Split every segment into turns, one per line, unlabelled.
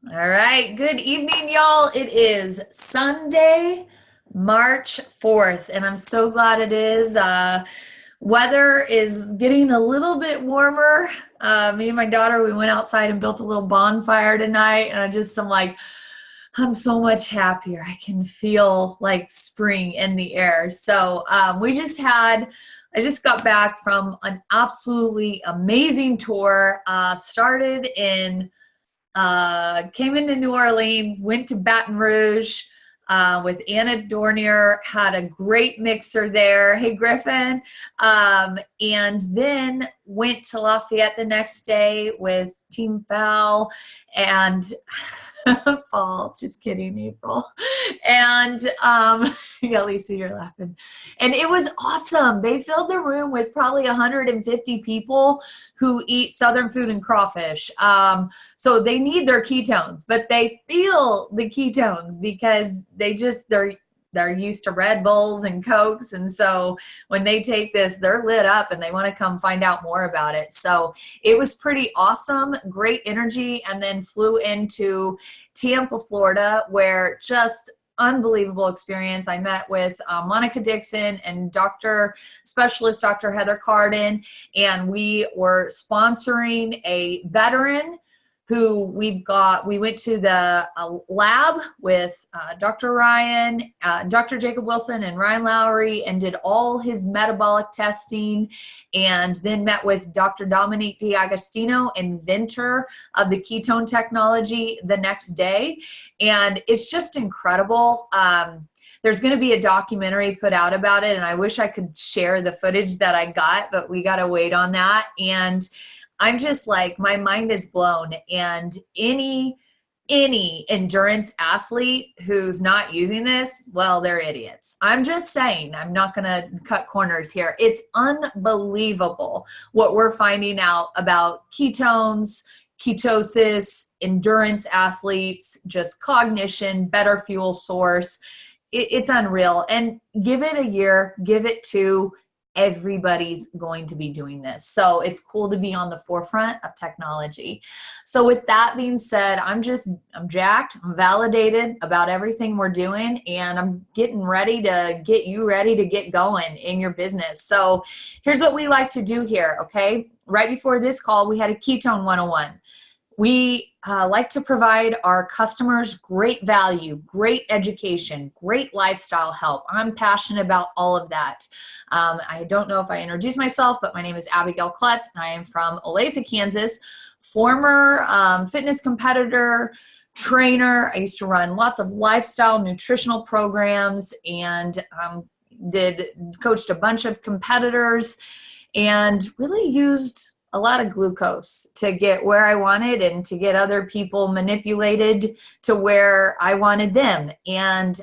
All right. Good evening, y'all. It is Sunday, March 4th, and I'm so glad it is. Weather is getting a little bit warmer. Me and my daughter, we went outside and built a little bonfire tonight, and I'm so much happier. I can feel like spring in the air. I just got back from an absolutely amazing tour. Came into New Orleans, went to Baton Rouge with Anna Dornier, had a great mixer there. Hey, Griffin. And then went to Lafayette the next day with Team Foul and fall. Just kidding, April. And yeah, Lisa, you're laughing. And it was awesome. They filled the room with probably 150 people who eat Southern food and crawfish. So they need their ketones, but they feel the ketones because they're used to Red Bulls and Cokes. And so when they take this, they're lit up and they want to come find out more about it. So it was pretty awesome, great energy, and then flew into Tampa, Florida, where just unbelievable experience. I met with Monica Dixon and Dr. Specialist Dr. Heather Carden, and we were sponsoring a veteran who we went to the lab with Dr. Ryan, Dr. Jacob Wilson and Ryan Lowry, and did all his metabolic testing, and then met with Dr. Dominique D'Agostino, inventor of the ketone technology, the next day. And it's just incredible. There's going to be a documentary put out about it, and I wish I could share the footage that I got, but we got to wait on that. And I'm just like, my mind is blown. And any endurance athlete who's not using this, well, they're idiots. I'm just saying, I'm not going to cut corners here. It's unbelievable what we're finding out about ketones, ketosis, endurance athletes, just cognition, better fuel source. It's unreal. And give it a year, give it two. Everybody's going to be doing this. So it's cool to be on the forefront of technology. So with that being said, I'm jacked, I'm validated about everything we're doing, and I'm getting ready to get you ready to get going in your business. So here's what we like to do here, okay? Right before this call, we had a Ketone 101. We like to provide our customers great value, great education, great lifestyle help. I'm passionate about all of that. I don't know if I introduced myself, but my name is Abigail Klutz, and I am from Olathe, Kansas, former fitness competitor, trainer. I used to run lots of lifestyle nutritional programs and coached a bunch of competitors and really used a lot of glucose to get where I wanted and to get other people manipulated to where I wanted them. And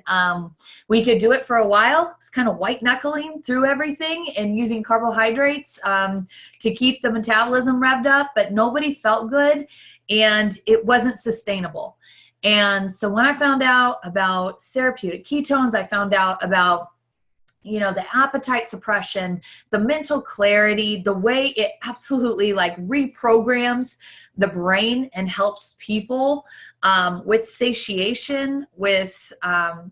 we could do it for a while. It's kind of white knuckling through everything and using carbohydrates to keep the metabolism revved up, but nobody felt good and it wasn't sustainable. And so when I found out about therapeutic ketones, I found out about the appetite suppression, the mental clarity, the way it absolutely like reprograms the brain and helps people with satiation, with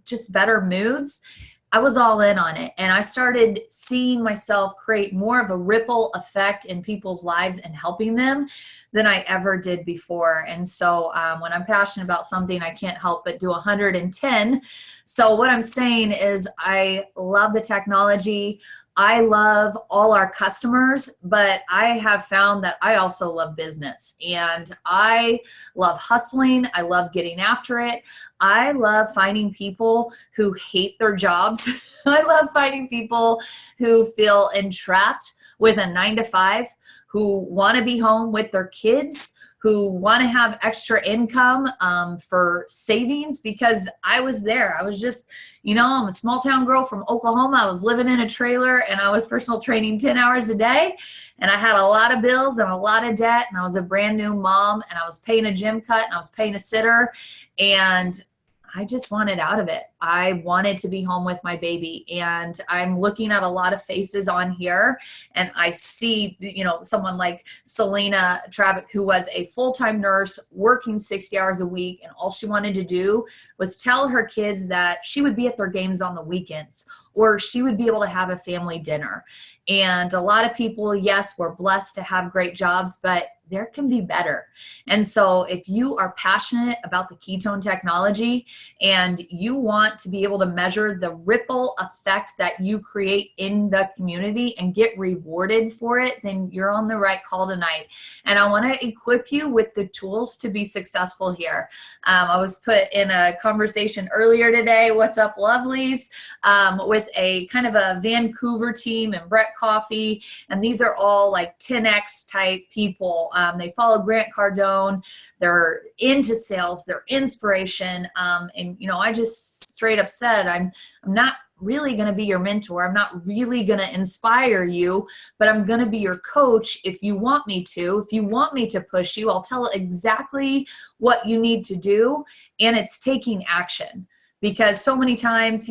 just better moods. I was all in on it, and I started seeing myself create more of a ripple effect in people's lives and helping them than I ever did before. And so when I'm passionate about something, I can't help but do 110. So what I'm saying is I love the technology. I love all our customers, but I have found that I also love business, and I love hustling. I love getting after it. I love finding people who hate their jobs. I love finding people who feel entrapped with a 9-to-5, who want to be home with their kids, who want to have extra income for savings, because I was there. I was just, I'm a small town girl from Oklahoma. I was living in a trailer and I was personal training 10 hours a day. And I had a lot of bills and a lot of debt. And I was a brand new mom, and I was paying a gym cut and I was paying a sitter. And I just wanted out of it. I wanted to be home with my baby. And I'm looking at a lot of faces on here, and I see, someone like Selena Travick, who was a full-time nurse working 60 hours a week. And all she wanted to do was tell her kids that she would be at their games on the weekends, or she would be able to have a family dinner. And a lot of people, yes, we're blessed to have great jobs, but there can be better. And so if you are passionate about the ketone technology and you want to be able to measure the ripple effect that you create in the community and get rewarded for it, then you're on the right call tonight. And I want to equip you with the tools to be successful here. I was put in a conversation earlier today, what's up lovelies, with a kind of a Vancouver team and Brett Coffee. And these are all like 10X type people. They follow Grant Cardone. They're into sales. They're inspiration. And I just straight up said, I'm not really going to be your mentor. I'm not really going to inspire you, but I'm going to be your coach if you want me to. If you want me to push you, I'll tell exactly what you need to do. And it's taking action, because so many times,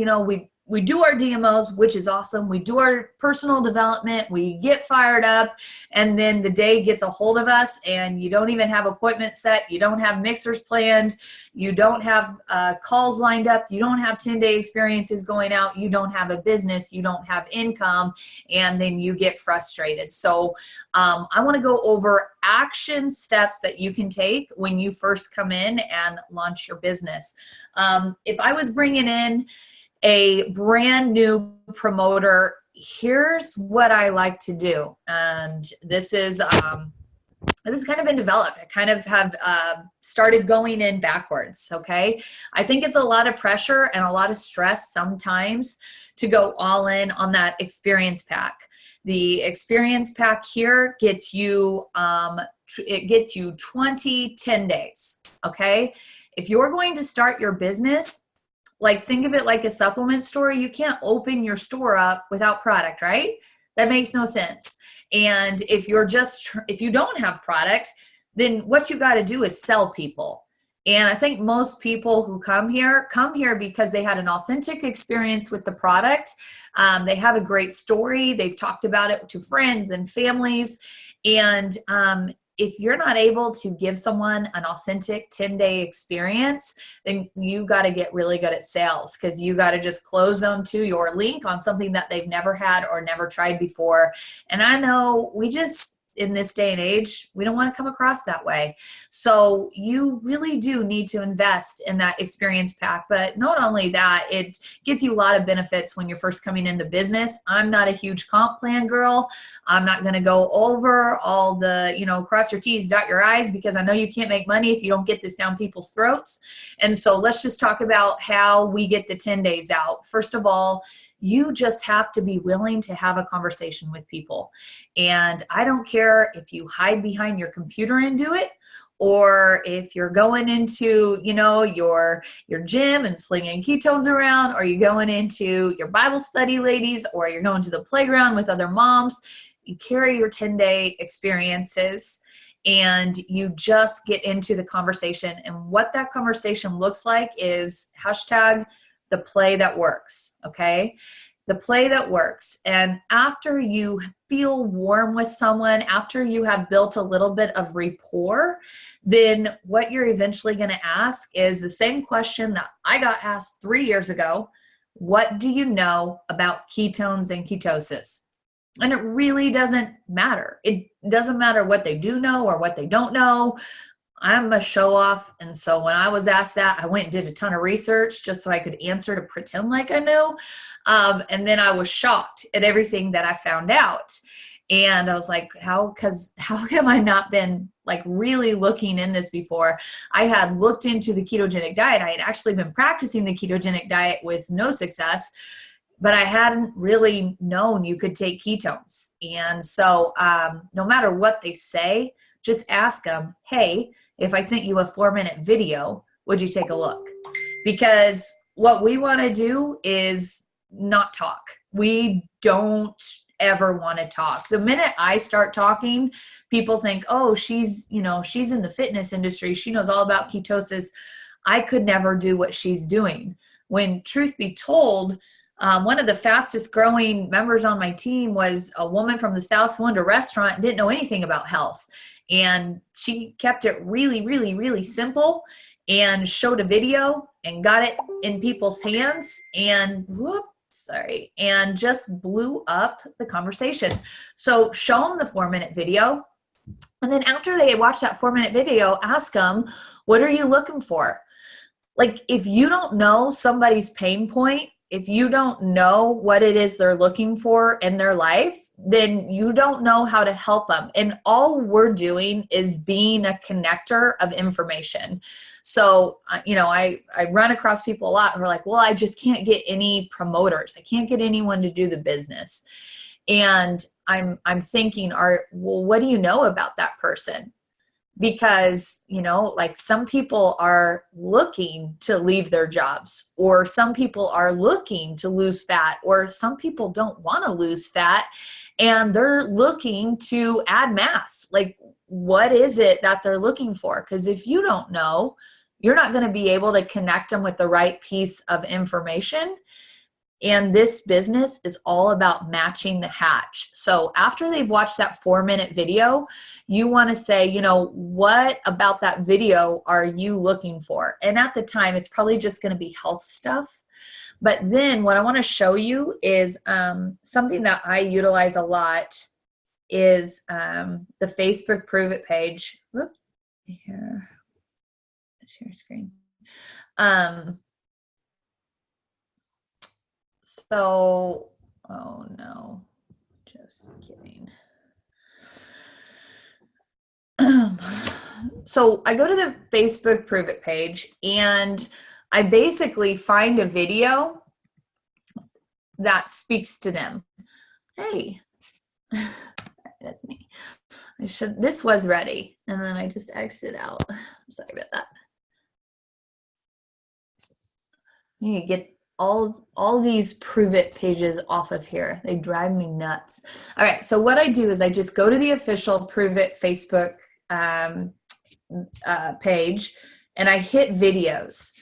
we do our DMOs, which is awesome. We do our personal development. We get fired up, and then the day gets a hold of us, and you don't even have appointments set. You don't have mixers planned. You don't have calls lined up. You don't have 10-day experiences going out. You don't have a business. You don't have income, and then you get frustrated. So I want to go over action steps that you can take when you first come in and launch your business. If I was bringing in a brand new promoter, here's what I like to do. And this is kind of been developed. I kind of have started going in backwards, okay? I think it's a lot of pressure and a lot of stress sometimes to go all in on that experience pack. The experience pack here gets you, it gets you 20, 10 days, okay? If you're going to start your business, like think of it like a supplement store. You can't open your store up without product, right? That makes no sense. And if you don't have product, then what you got to do is sell people. And I think most people who come here because they had an authentic experience with the product. They have a great story. They've talked about it to friends and families. And if you're not able to give someone an authentic 10-day experience, then you got to get really good at sales, because you got to just close them to your link on something that they've never had or never tried before. And I know in this day and age, we don't want to come across that way. So you really do need to invest in that experience pack. But not only that, it gets you a lot of benefits when you're first coming into business. I'm not a huge comp plan girl. I'm not going to go over all the, cross your T's, dot your I's, because I know you can't make money if you don't get this down people's throats. And so let's just talk about how we get the 10 days out. First of all, you just have to be willing to have a conversation with people. And I don't care if you hide behind your computer and do it, or if you're going into, your gym and slinging ketones around, or you're going into your Bible study, ladies, or you're going to the playground with other moms. You carry your 10-day experiences and you just get into the conversation. And what that conversation looks like is hashtag the play that works, okay? The play that works. And after you feel warm with someone, after you have built a little bit of rapport, then what you're eventually going to ask is the same question that I got asked 3 years ago. What do you know about ketones and ketosis? And it really doesn't matter. It doesn't matter what they do know or what they don't know. I'm a show off. And so when I was asked that, I went and did a ton of research just so I could answer to pretend like I knew. And then I was shocked at everything that I found out. And I was like, how have I not been like really looking in this before? I had looked into the ketogenic diet. I had actually been practicing the ketogenic diet with no success, but I hadn't really known you could take ketones. And so no matter what they say, just ask them, hey, if I sent you a 4-minute video, would you take a look? Because what we want to do is not talk. We don't ever want to talk. The minute I start talking, people think, oh, she's in the fitness industry. She knows all about ketosis. I could never do what she's doing. When truth be told, one of the fastest growing members on my team was a woman from the South who owned a restaurant and didn't know anything about health. And she kept it really, really, really simple and showed a video and got it in people's hands and and just blew up the conversation. So show them the 4-minute video. And then after they watch that 4-minute video, ask them, what are you looking for? Like, if you don't know somebody's pain point, if you don't know what it is they're looking for in their life, then you don't know how to help them. And all we're doing is being a connector of information. So, I run across people a lot who are like, well, I just can't get any promoters. I can't get anyone to do the business. And I'm thinking, well, what do you know about that person? Because, like, some people are looking to leave their jobs, or some people are looking to lose fat, or some people don't want to lose fat and they're looking to add mass. Like, what is it that they're looking for? Because if you don't know, you're not going to be able to connect them with the right piece of information. And this business is all about matching the hatch. So after they've watched that 4-minute video, you want to say, what about that video are you looking for? And at the time, it's probably just going to be health stuff. But then what I want to show you is something that I utilize a lot is the Facebook Prove It page. Whoop, here, share screen. So, oh no, just kidding. So I go to the Facebook Prove It page and I basically find a video that speaks to them. Hey, that's me. This was ready. And then I just exited out. I'm sorry about that. You get all these Prove It pages off of here. They drive me nuts. All right, so what I do is I just go to the official Prove It Facebook page and I hit videos.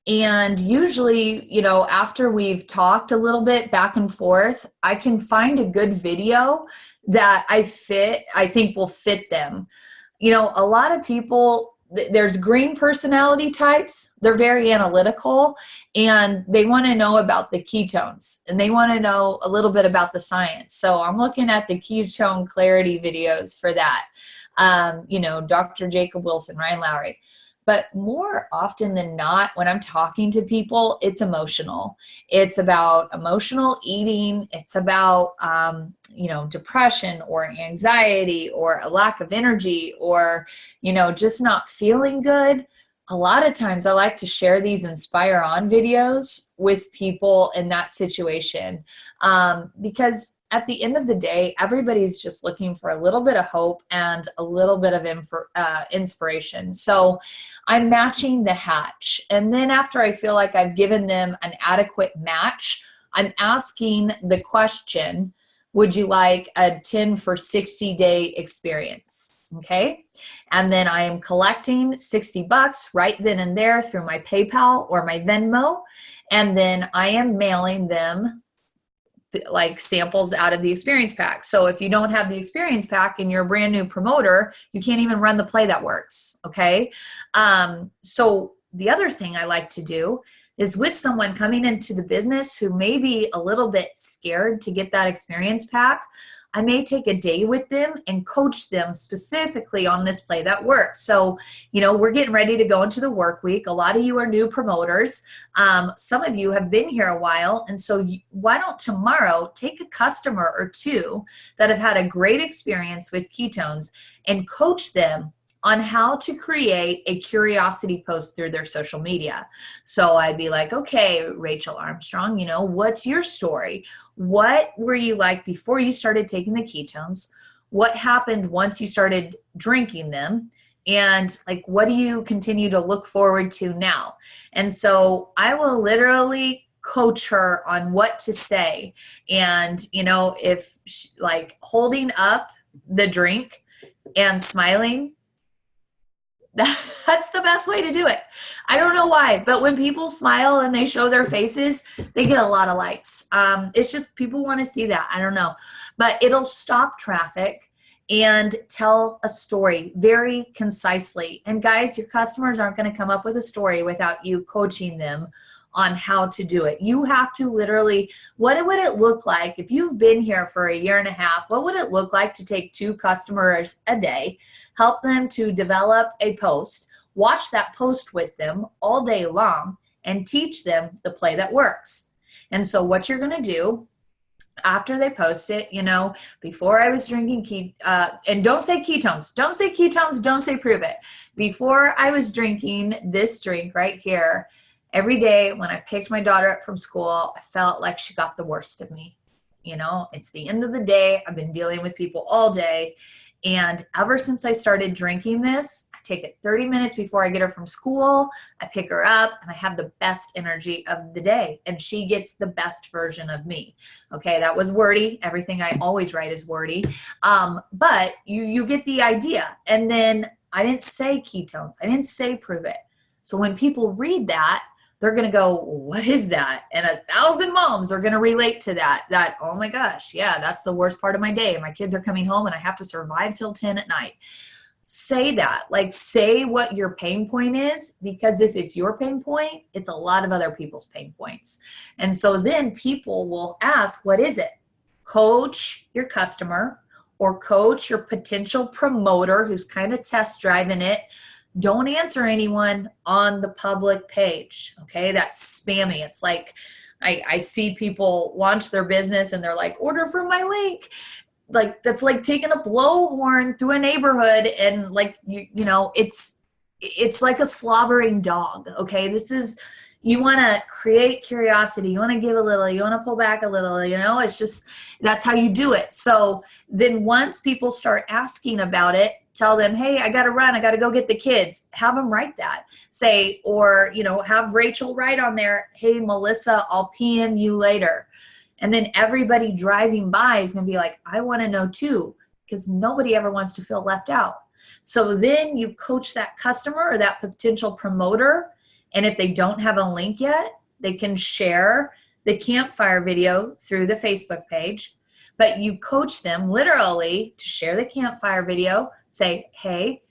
And usually, after we've talked a little bit back and forth, I can find a good video that I think will fit them. A lot of people, there's green personality types. They're very analytical and they want to know about the ketones and they want to know a little bit about the science. So I'm looking at the ketone clarity videos for that. Dr. Jacob Wilson, Ryan Lowry. But more often than not, when I'm talking to people, it's emotional. It's about emotional eating. It's about, depression or anxiety or a lack of energy or, just not feeling good. A lot of times I like to share these Inspire On videos with people in that situation because at the end of the day, everybody's just looking for a little bit of hope and a little bit of inspiration. So I'm matching the hatch. And then after I feel like I've given them an adequate match, I'm asking the question, would you like a 10 for 60-day experience? Okay. And then I am collecting $60 right then and there through my PayPal or my Venmo. And then I am mailing them like samples out of the experience pack. So if you don't have the experience pack and you're a brand new promoter, you can't even run the play that works. Okay. So the other thing I like to do is with someone coming into the business who may be a little bit scared to get that experience pack, I may take a day with them and coach them specifically on this play that works. So, we're getting ready to go into the work week. A lot of you are new promoters. Some of you have been here a while. And so why don't tomorrow take a customer or two that have had a great experience with ketones and coach them on how to create a curiosity post through their social media. So I'd be like, okay, Rachel Armstrong, what's your story? What were you like before you started taking the ketones? What happened once you started drinking them? And like, what do you continue to look forward to now? And so I will literally coach her on what to say. And, if like holding up the drink and smiling That's the best way to do it. I don't know why, but when people smile and they show their faces, they get a lot of likes. It's just people want to see that. I don't know, but it'll stop traffic and tell a story very concisely. And guys, your customers aren't going to come up with a story without you coaching them on how to do it. You have to literally, what would it look like if you've been here for a year and a half? What would it look like to take 2 customers a day, help them to develop a post, watch that post with them all day long, and teach them the play that works? And so what you're going to do after they post it, before I was drinking and don't say ketones, don't say ketones, don't say prove it. Before I was drinking this drink right here, every day when I picked my daughter up from school, I felt like she got the worst of me. It's the end of the day. I've been dealing with people all day. And ever since I started drinking this, I take it 30 minutes before I get her from school. I pick her up and I have the best energy of the day. And she gets the best version of me. Okay, that was wordy. Everything I always write is wordy. But you get the idea. And then I didn't say ketones. I didn't say prove it. So when people read that, they're going to go, what is that? And 1,000 moms are going to relate to that, oh my gosh, yeah, that's the worst part of my day. My kids are coming home and I have to survive till 10 at night. Say that, say what your pain point is, because if it's your pain point, it's a lot of other people's pain points. And so then people will ask, what is it? Coach your customer or coach your potential promoter who's kind of test driving it. Don't answer anyone on the public page. Okay, that's spammy. It's like I see people launch their business and they're like, order from my link. That's like taking a blowhorn through a neighborhood and it's like a slobbering dog. Okay, you want to create curiosity. You want to give a little, you want to pull back a little, it's just, that's how you do it. So then once people start asking about it, tell them, hey, I got to run. I got to go get the kids. Have them write that. Say, or, have Rachel write on there, hey, Melissa, I'll PM you later. And then everybody driving by is going to be like, I want to know too, because nobody ever wants to feel left out. So then you coach that customer or that potential promoter. And if they don't have a link yet, they can share the campfire video through the Facebook page. But you coach them literally to share the campfire video. Say, hey,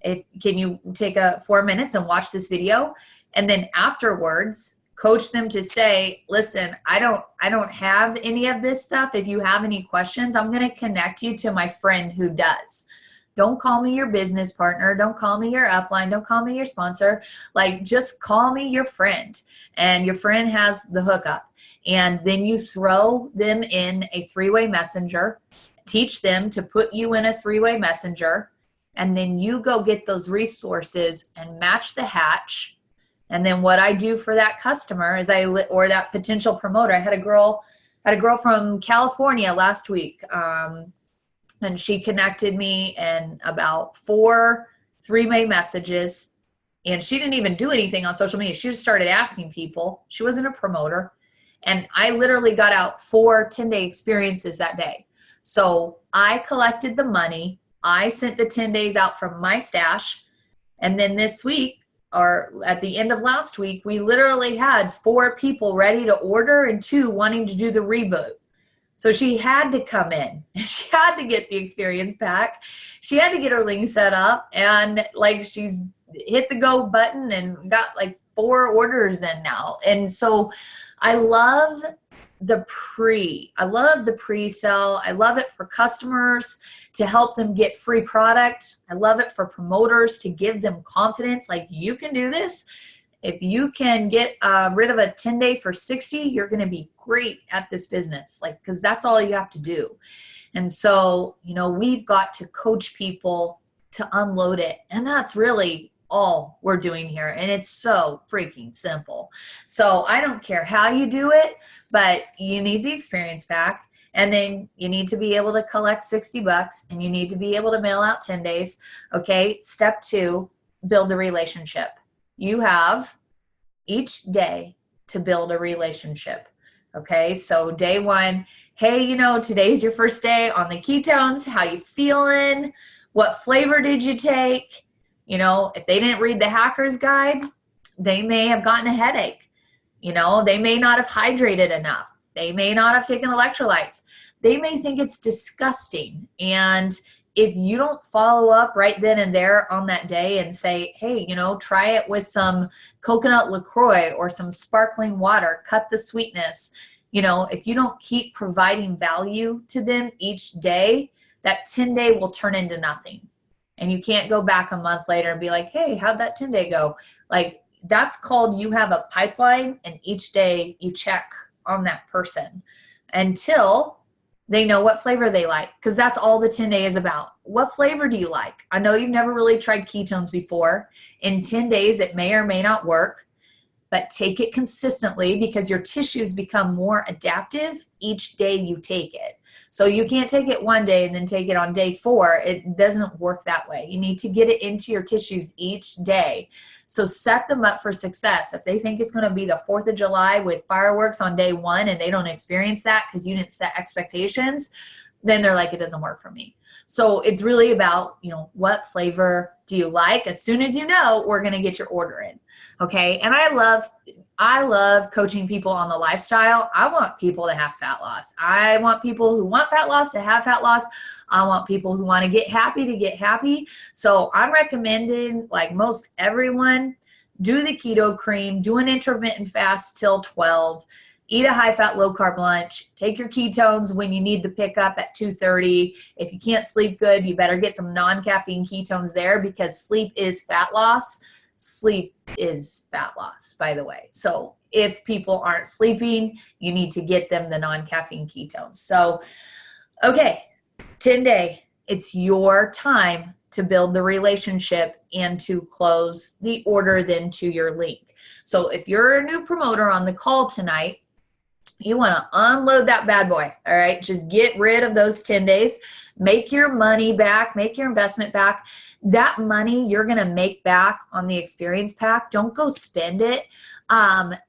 can you take 4 minutes and watch this video? And then afterwards, coach them to say, listen, I don't have any of this stuff. If you have any questions, I'm going to connect you to my friend who does. Don't call me your business partner. Don't call me your upline. Don't call me your sponsor. Just call me your friend. And your friend has the hookup. And then you throw them in a 3-way messenger. Teach them to put you in a 3-way messenger. And then you go get those resources and match the hatch. And then what I do for that customer is or that potential promoter. I had a girl from California last week. And she connected me in about 4 3-way messages. And she didn't even do anything on social media. She just started asking people. She wasn't a promoter. And I literally got out 4 10-day experiences that day. So I collected the money. I sent the 10 days out from my stash. And then this week, or at the end of last week, we literally had 4 people ready to order and 2 wanting to do the reboot. So she had to come in. She had to get the experience pack. She had to get her link set up. And she's hit the go button and got 4 orders in now. And so I love the pre-sell. I love it for customers to help them get free product. I love it for promoters to give them confidence. You can do this. If you can get rid of a 10-day for 60, you're going to be great at this business. Because that's all you have to do. And so, we've got to coach people to unload it. And that's really all we're doing here. And it's so freaking simple. So I don't care how you do it, but you need the experience pack. And then you need to be able to collect $60 and you need to be able to mail out 10 days. Okay. Step 2, build a relationship. You have each day to build a relationship. Okay. So day 1, hey, today's your first day on the ketones. How you feeling? What flavor did you take? You know, if they didn't read the hacker's guide, they may have gotten a headache. You know, they may not have hydrated enough. They may not have taken electrolytes. They may think it's disgusting. And if you don't follow up right then and there on that day and say, hey, you know, try it with some coconut LaCroix or some sparkling water, cut the sweetness. You know, if you don't keep providing value to them each day, that 10-day will turn into nothing. And you can't go back a month later and be like, hey, how'd that 10-day go? Like, that's called you have a pipeline, and each day you check on that person until they know what flavor they like, because that's all the 10-day is about. What flavor do you like? I know you've never really tried ketones before. In 10 days, it may or may not work, but take it consistently because your tissues become more adaptive each day you take it. So you can't take it one day and then take it on day 4. It doesn't work that way. You need to get it into your tissues each day. So set them up for success. If they think it's going to be the 4th of July with fireworks on day 1 and they don't experience that because you didn't set expectations, then they're like, it doesn't work for me. So it's really about, you know, what flavor do you like? As soon as you know, we're going to get your order in. Okay. And I love coaching people on the lifestyle. I want people to have fat loss. I want people who want fat loss to have fat loss. I want people who want to get happy. So I'm recommending, like most everyone, do the keto cream, do an intermittent fast till 12, eat a high-fat, low-carb lunch, take your ketones when you need the pickup at 2:30. If you can't sleep good, you better get some non-caffeine ketones there, because sleep is fat loss. Sleep is fat loss, by the way. So if people aren't sleeping, you need to get them the non-caffeine ketones. So, okay, 10-day, it's your time to build the relationship and to close the order then to your link. So if you're a new promoter on the call tonight, you want to unload that bad boy, all right? Just get rid of those 10 days. Make your money back. Make your investment back. That money you're going to make back on the experience pack, don't go spend it.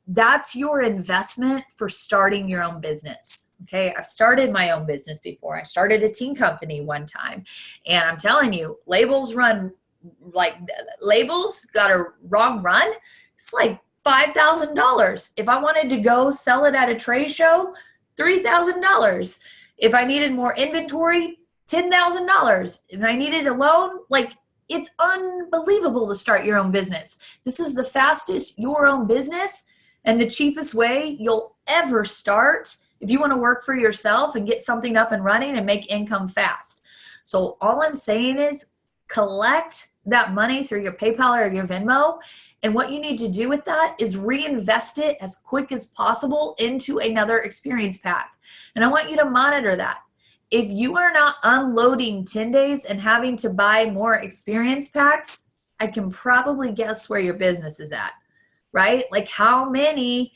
That's your investment for starting your own business, okay? I've started my own business before. I started a teen company one time, and I'm telling you, labels got a wrong run. It's like $5,000. If I wanted to go sell it at a trade show, $3,000. If I needed more inventory, $10,000. If I needed a loan, like, it's unbelievable to start your own business. This is the fastest your own business and the cheapest way you'll ever start if you want to work for yourself and get something up and running and make income fast. So all I'm saying is collect that money through your PayPal or your Venmo. And what you need to do with that is reinvest it as quick as possible into another experience pack. And I want you to monitor that. If you are not unloading 10 days and having to buy more experience packs, I can probably guess where your business is at, right? Like how many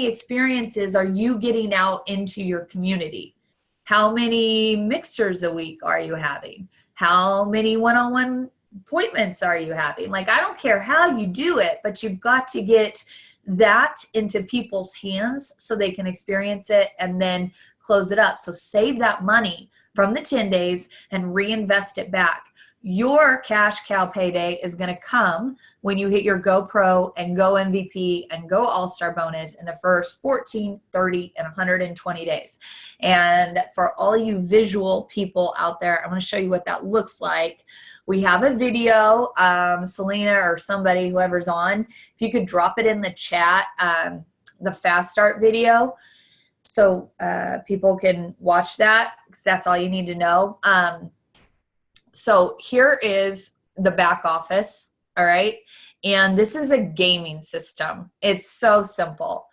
experiences are you getting out into your community? How many mixers a week are you having? How many one-on-one appointments are you having? Like, I don't care how you do it, but you've got to get that into people's hands so they can experience it and then close it up. So save that money from the 10 days and reinvest it back. Your cash cow payday is going to come when you hit your Go Pro and Go MVP and Go All-Star bonus in the first 14, 30, and 120 days. And for all you visual people out there, I'm going to show you what that looks like. We have a video, Selena or somebody, whoever's on, if you could drop it in the chat, the fast start video, so people can watch that, because that's all you need to know. So here is the back office, all right? And this is a gaming system. It's so simple.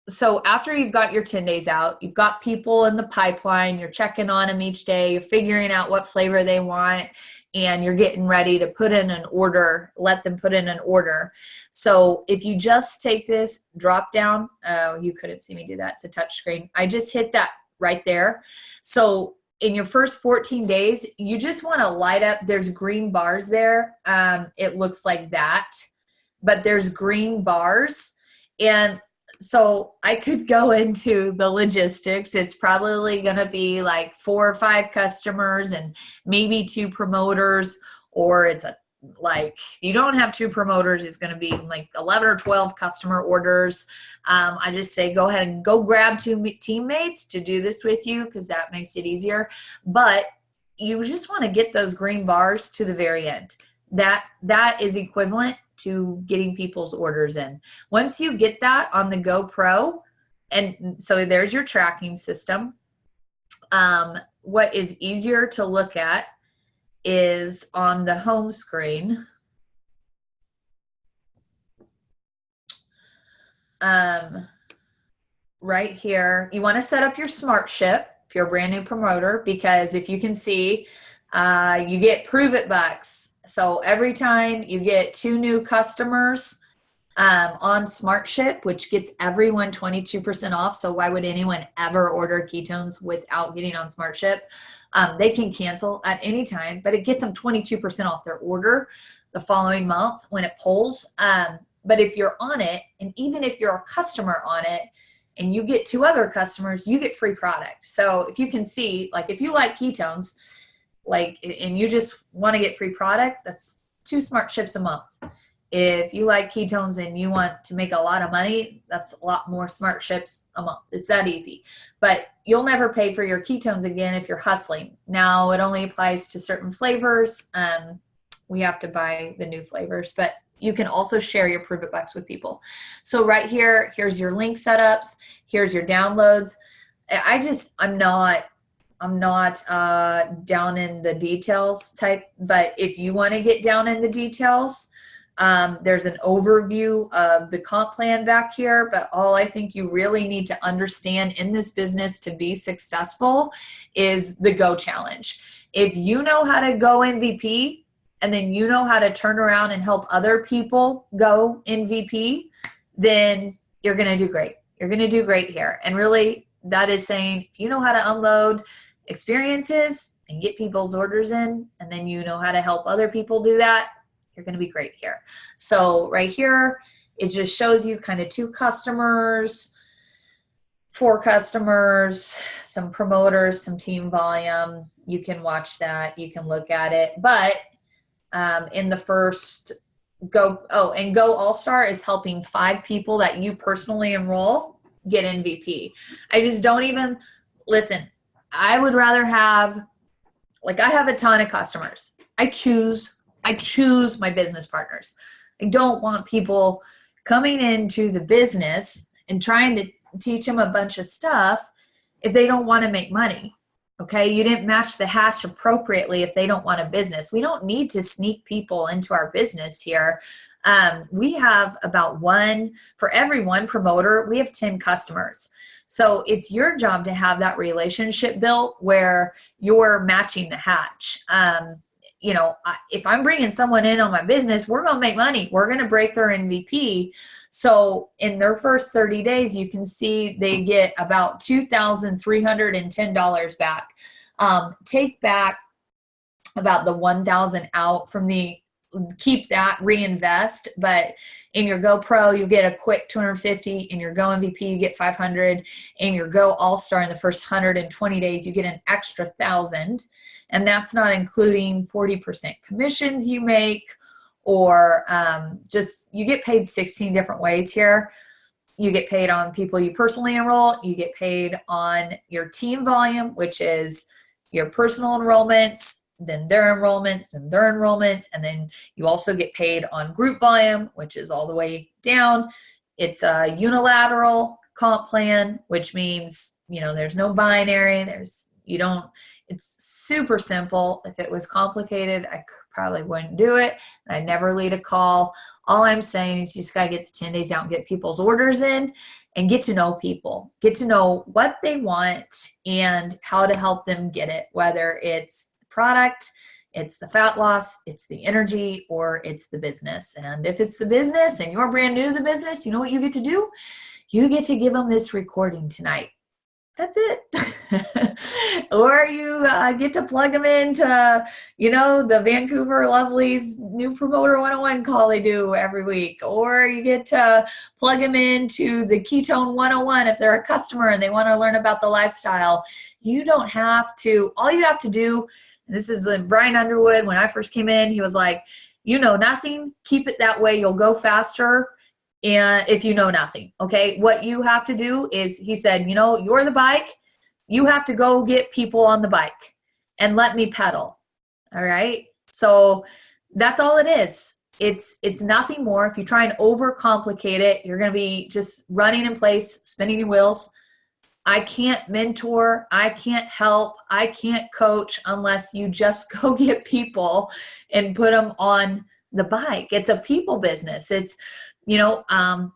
So after you've got your 10 days out, you've got people in the pipeline, you're checking on them each day, you're figuring out what flavor they want, and you're getting ready to put in an order, let them put in an order. So if you just take this drop down, you couldn't see me do that, it's a touch screen. I just hit that right there. So in your first 14 days, you just want to light up, there's green bars there. It looks like that, but there's green bars. And So I could go into the logistics. It's probably going to be like 4 or 5 customers and maybe 2 promoters, or it's a like you don't have 2 promoters, it's going to be like 11 or 12 customer orders. I just say go ahead and go grab 2 teammates to do this with you because that makes it easier. But you just want to get those green bars to the very end. That is equivalent to getting people's orders in. Once you get that on the GoPro, and so there's your tracking system. What is easier to look at is on the home screen. Right here, you want to set up your smart ship if you're a brand new promoter, because if you can see, you get Prove It bucks. So every time you get 2 new customers on Smart Ship, which gets everyone 22% off. So why would anyone ever order ketones without getting on Smart Ship? They can cancel at any time, but it gets them 22% off their order the following month when it pulls. But if you're on it, and even if you're a customer on it, and you get 2 other customers, you get free product. So if you can see, like if you like ketones, like, and you just want to get free product, that's 2 smart ships a month. If you like ketones and you want to make a lot of money, that's a lot more smart ships a month. It's that easy. But you'll never pay for your ketones again if you're hustling. Now, it only applies to certain flavors. We have to buy the new flavors, but you can also share your Prove It bucks with people. So right here, here's your link setups. Here's your downloads. I'm not down in the details type, but if you want to get down in the details, there's an overview of the comp plan back here, but all I think you really need to understand in this business to be successful is the Go Challenge. If you know how to go MVP, and then you know how to turn around and help other people go MVP, then you're going to do great. You're going to do great here. And really, that is saying, if you know how to unload experiences and get people's orders in, and then you know how to help other people do that, you're going to be great here. So right here, it just shows you kind of 2 customers, 4 customers, some promoters, some team volume. You can watch that. You can look at it. But in the first Go All-Star is helping 5 people that you personally enroll get MVP. I just don't even, listen, I would rather have, like I have a ton of customers. I choose my business partners. I don't want people coming into the business and trying to teach them a bunch of stuff if they don't want to make money. Okay, you didn't match the hatch appropriately if they don't want a business. We don't need to sneak people into our business here. We have about for every 1 promoter, we have 10 customers. So it's your job to have that relationship built where you're matching the hatch. You know, if I'm bringing someone in on my business, we're going to make money. We're going to break their MVP. So in their first 30 days, you can see they get about $2,310 back. Take back about the $1,000 out from keep that, reinvest. But in your GoPro, you get a quick 250. In your Go MVP, you get 500. In your Go All-Star, in the first 120 days, you get an extra 1,000. And that's not including 40% commissions you make, or just you get paid 16 different ways here. You get paid on people you personally enroll. You get paid on your team volume, which is your personal enrollments, then their enrollments, then their enrollments, and then you also get paid on group volume, which is all the way down. It's a unilateral comp plan, which means, you know, there's no binary. It's super simple. If it was complicated, I probably wouldn't do it. I never lead a call. All I'm saying is you just got to get the 10 days out and get people's orders in and get to know people. Get to know what they want and how to help them get it, whether it's the product, it's the fat loss, it's the energy, or it's the business. And if it's the business and you're brand new to the business, you know what you get to do? You get to give them this recording tonight. That's it. Or you get to plug them into, the Vancouver Lovely's new Promoter 101 call they do every week. Or you get to plug them into the Ketone 101 if they're a customer and they want to learn about the lifestyle. You don't have to, all you have to do, this is Brian Underwood, when I first came in, he was like, you know nothing, keep it that way, you'll go faster. And if you know nothing, okay, what you have to do is, he said, you're the bike, you have to go get people on the bike and let me pedal. All right. So that's all it is. It's nothing more. If you try and overcomplicate it, you're going to be just running in place, spinning your wheels. I can't mentor, I can't help, I can't coach unless you just go get people and put them on the bike. It's a people business. It's, we are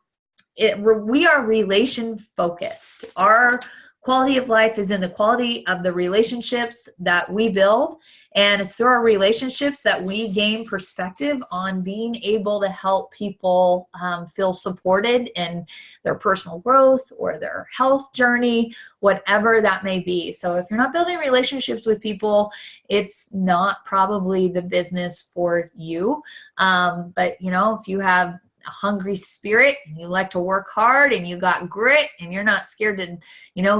relation focused. Our quality of life is in the quality of the relationships that we build. And it's through our relationships that we gain perspective on being able to help people feel supported in their personal growth or their health journey, whatever that may be. So if you're not building relationships with people, it's not probably the business for you. But if you have a hungry spirit and you like to work hard and you got grit and you're not scared to,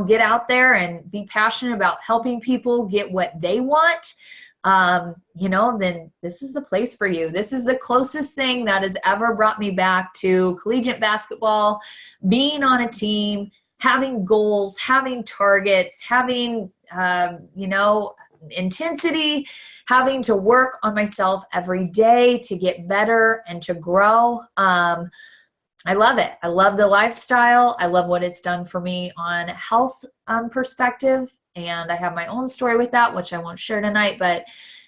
get out there and be passionate about helping people get what they want, then this is the place for you. This is the closest thing that has ever brought me back to collegiate basketball, being on a team, having goals, having targets, having, intensity, having to work on myself every day to get better and to grow. I love it. I love the lifestyle. I love what it's done for me on health perspective. And I have my own story with that, which I won't share tonight, but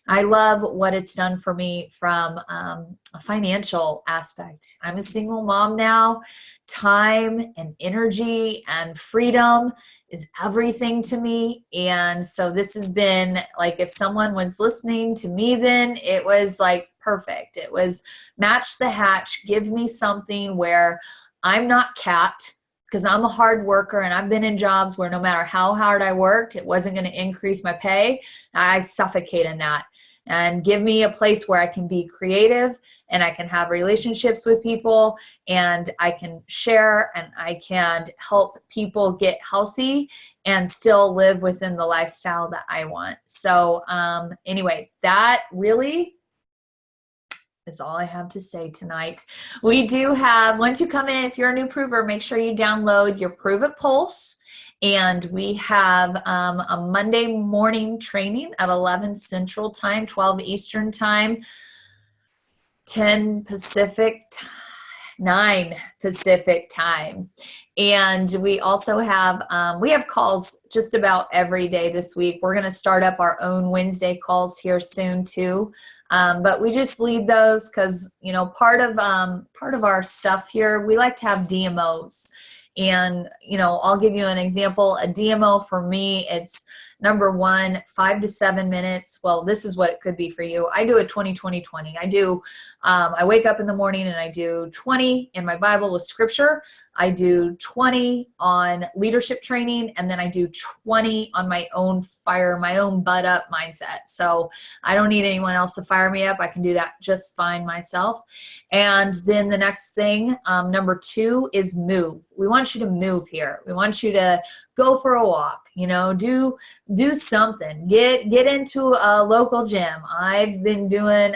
I love what it's done for me from a financial aspect. I'm a single mom now. Time and energy and freedom is everything to me. And so this has been like, if someone was listening to me, then it was like perfect. It was match the hatch, give me something where I'm not capped, because I'm a hard worker and I've been in jobs where no matter how hard I worked, it wasn't going to increase my pay. I suffocate in that. And give me a place where I can be creative and I can have relationships with people and I can share and I can help people get healthy and still live within the lifestyle that I want. So anyway, that really is all I have to say tonight. We do have, once you come in, if you're a new prover, make sure you download your Prove It Pulse. And we have a Monday morning training at 11 Central Time, 12 Eastern Time, 10 Pacific, 9 Pacific Time. And we also have, we have calls just about every day this week. We're going to start up our own Wednesday calls here soon too. But we just lead those because, part of our stuff here, we like to have DMOs. And, I'll give you an example. A DMO for me, it's number one, 5 to 7 minutes. Well, this is what it could be for you. I do a 20-20-20. I wake up in the morning and I do 20 in my Bible with scripture. I do 20 on leadership training, and then I do 20 on my own fire, my own butt up mindset. So I don't need anyone else to fire me up. I can do that just fine myself. And then the next thing, number 2 is move. We want you to move here. We want you to go for a walk, do something, get into a local gym. I've been doing,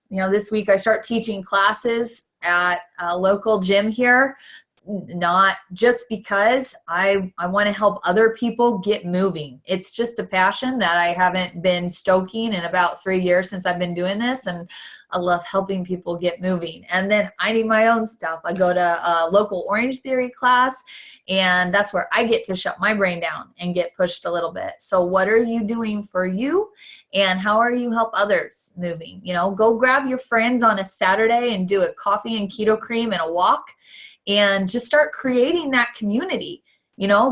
this week I start teaching classes at a local gym here, not just because I want to help other people get moving. It's just a passion that I haven't been stoking in about 3 years since I've been doing this. And I love helping people get moving. And then I need my own stuff. I go to a local Orange Theory class, and that's where I get to shut my brain down and get pushed a little bit. So what are you doing for you? And how are you help others moving? Go grab your friends on a Saturday and do a coffee and keto cream and a walk, and just start creating that community.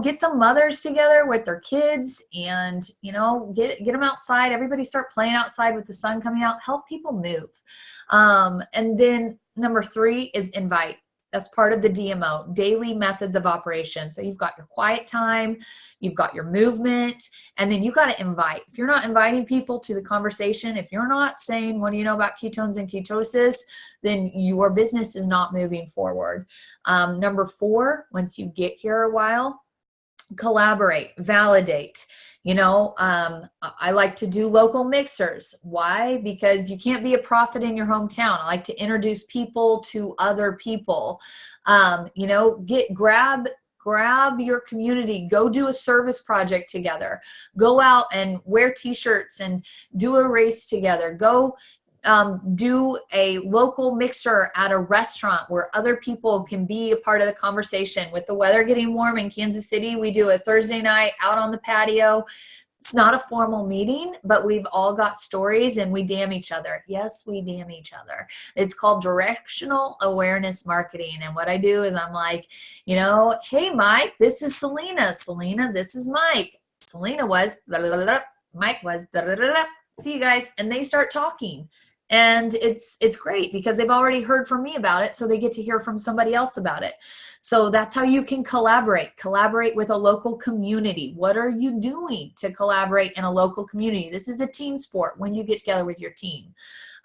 Get some mothers together with their kids and, get them outside. Everybody start playing outside with the sun coming out. Help people move. And then number 3 is invite. That's part of the DMO, daily methods of operation. So you've got your quiet time, you've got your movement, and then you got to invite. If you're not inviting people to the conversation, if you're not saying, what do you know about ketones and ketosis, then your business is not moving forward. Number 4, once you get here a while, collaborate, validate. You know, I like to do local mixers. Why? Because you can't be a prophet in your hometown. I like to introduce people to other people. You know, grab your community, go do a service project together, go out and wear t-shirts and do a race together, go do a local mixer at a restaurant where other people can be a part of the conversation. With the weather getting warm in Kansas City, we do a Thursday night out on the patio. It's not a formal meeting, but we've all got stories and we damn each other. Yes, we damn each other. It's called directional awareness marketing. And what I do is I'm like, you know, hey, Mike, this is Selena. Selena, this is Mike. Selena was, blah, blah, blah, blah. Mike was, blah, blah, blah, blah. See you guys. And they start talking. And it's great because they've already heard from me about it, so they get to hear from somebody else about it. So that's how you can collaborate with a local community. What are you doing to collaborate in a local community? This is a team sport when you get together with your team.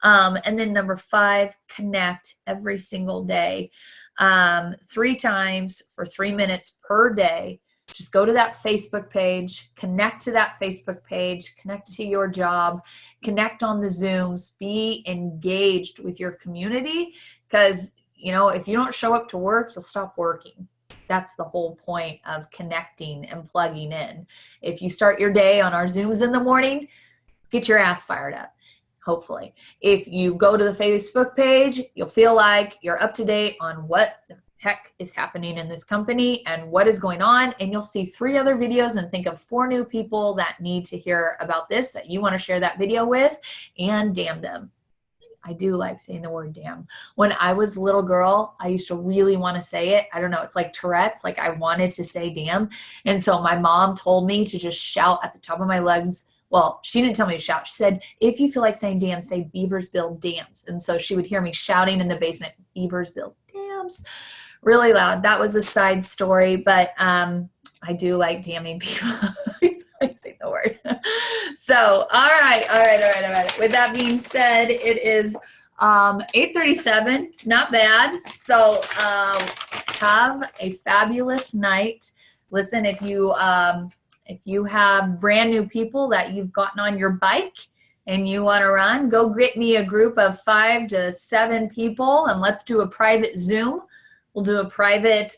And then number 5, connect every single day, 3 times for 3 minutes per day. Just go to that Facebook page, connect to that Facebook page, connect to your job, connect on the Zooms, be engaged with your community, because, you know, if you don't show up to work, you'll stop working. That's the whole point of connecting and plugging in. If you start your day on our Zooms in the morning, get your ass fired up. Hopefully. If you go to the Facebook page, you'll feel like you're up to date on what the heck is happening in this company and what is going on, and you'll see 3 other videos and think of 4 new people that need to hear about this that you want to share that video with, and damn them. I do like saying the word damn. When I was a little girl, I used to really want to say it. I don't know, it's like Tourette's, like I wanted to say damn. And so my mom told me to just shout at the top of my lungs. Well, she didn't tell me to shout. She said, if you feel like saying damn, say Beavers build dams. And so she would hear me shouting in the basement, Beavers build dams, really loud. That was a side story, but I do like damning people. I say the word. So, all right. With that being said, it is 8:37. Not bad. So have a fabulous night. Listen, if you have brand new people that you've gotten on your bike and you want to run, go get me a group of 5 to 7 people and let's do a private Zoom. We'll do a private,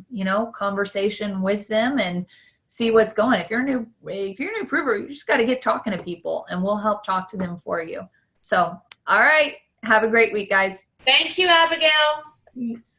you know, conversation with them and see what's going. If you're a new Prüvor, you just got to get talking to people and we'll help talk to them for you. So, all right. Have a great week, guys.
Thank you, Abigail.
Thanks.